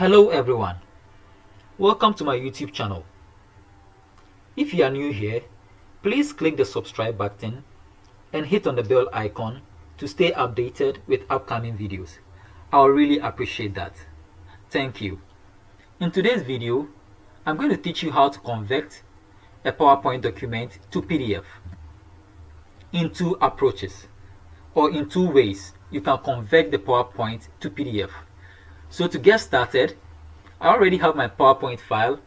Hello everyone, welcome to my YouTube channel. If you are new here, please click the subscribe button and hit on the bell icon to stay updated with upcoming videos. I'll really appreciate that. Thank you. In today's video, I'm going to teach you how to convert a PowerPoint document to PDF. In two approaches, or in two ways, you can convert the PowerPoint to PDF. So to get started, I already have my PowerPoint file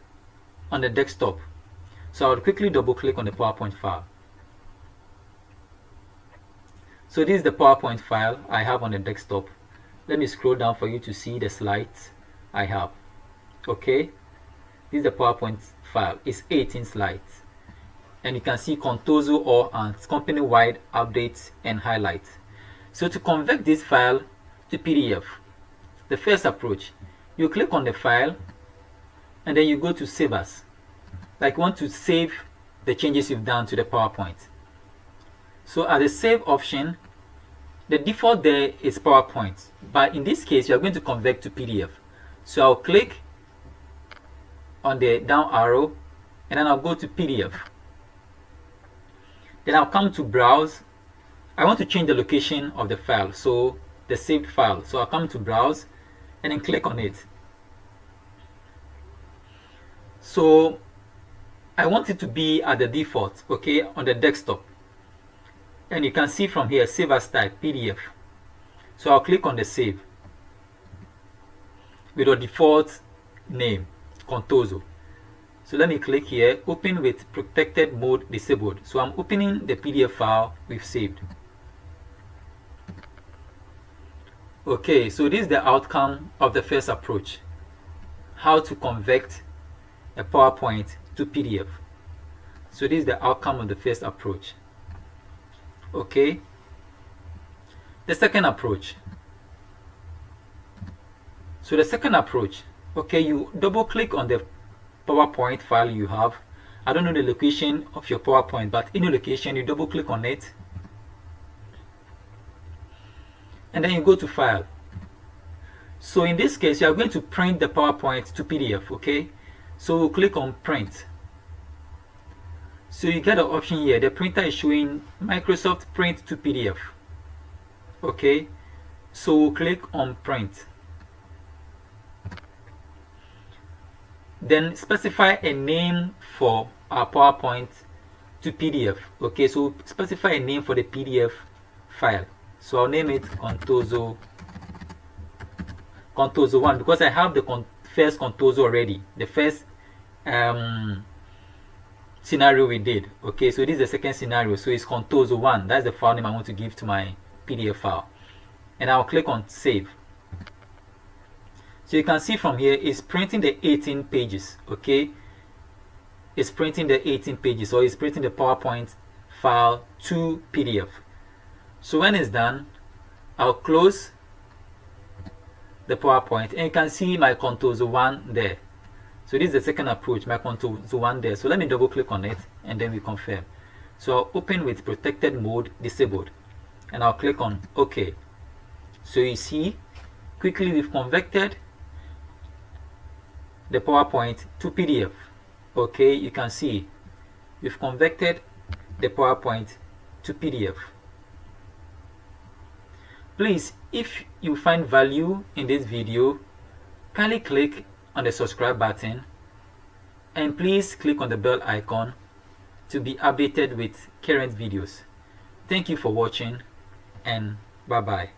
on the desktop. So I'll quickly double click on the PowerPoint file. So this is the PowerPoint file I have on the desktop. Let me scroll down for you to see the slides I have. Okay, this is the PowerPoint file. It's 18 slides. And you can see Contoso or company-wide updates and highlights. So to convert this file to PDF, the first approach, you click on the file and then you go to Save As. Like you want to save the changes you've done to the PowerPoint. So at the Save option, the default there is PowerPoint. But in this case, you are going to convert to PDF. So I'll click on the down arrow and then I'll go to PDF. Then I'll come to Browse. I want to change the location of the file, so the saved file. So I'll come to Browse and then click on it. So I want it to be at the default, okay, on the desktop. And you can see from here, Save As type, PDF. So I'll click on the Save with the default name, Contoso. So let me click here, Open with Protected Mode Disabled. So I'm opening the PDF file we've saved. Okay, so this is the outcome of the first approach. How to convert a PowerPoint to PDF. So this is the outcome of the first approach. Okay. The second approach. So the second approach, okay, you double click on the PowerPoint file you have. I don't know the location of your PowerPoint, but any location, you double click on it. And then you go to File. So in this case, you are going to print the PowerPoint to PDF, okay? So we'll click on Print. So you get the option here. The printer is showing Microsoft Print to PDF. Okay, so we'll click on Print. Then specify a name for our PowerPoint to PDF. Okay, so we'll specify a name for the PDF file. So I'll name it Contoso 1 because I have the first Contoso already. The first scenario we did. Okay, so this is the second scenario. So it's Contoso 1. That's the file name I want to give to my PDF file. And I'll click on Save. So you can see from here, it's printing the 18 pages. Okay, it's printing the 18 pages. So it's printing the PowerPoint file to PDF. So when it's done, I'll close the PowerPoint and you can see my Contoso 1 there. So this is the second approach, my Contoso 1 there. So let me double click on it and then we confirm. So I'll open with Protected Mode Disabled and I'll click on OK. So you see, quickly we've converted the PowerPoint to PDF. Okay, you can see we've converted the PowerPoint to PDF. Please, if you find value in this video, kindly click on the subscribe button and please click on the bell icon to be updated with current videos. Thank you for watching and bye bye.